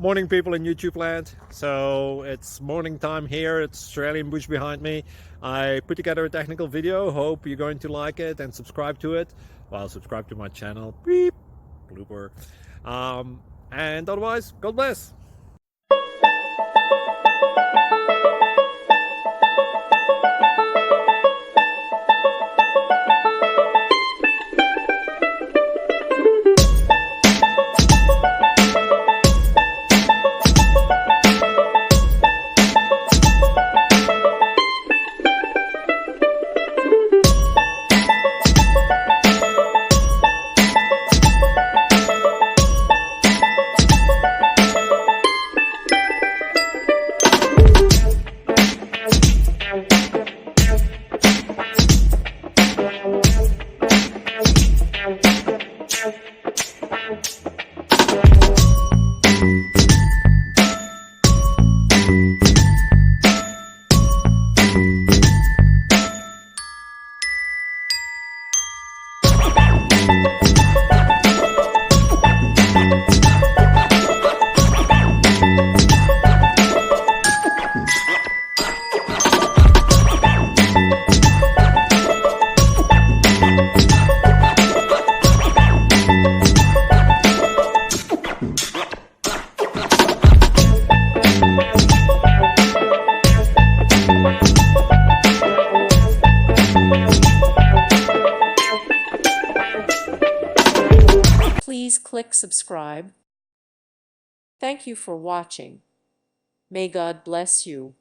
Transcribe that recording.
Morning, people in YouTube land. So it's morning time here. It's Australian bush behind me. I put together a technical video. Hope you're going to like it and subscribe to it. Well, subscribe to my channel. Beep. Blooper. And otherwise, God bless. Please click subscribe. Thank you for watching. May God bless you.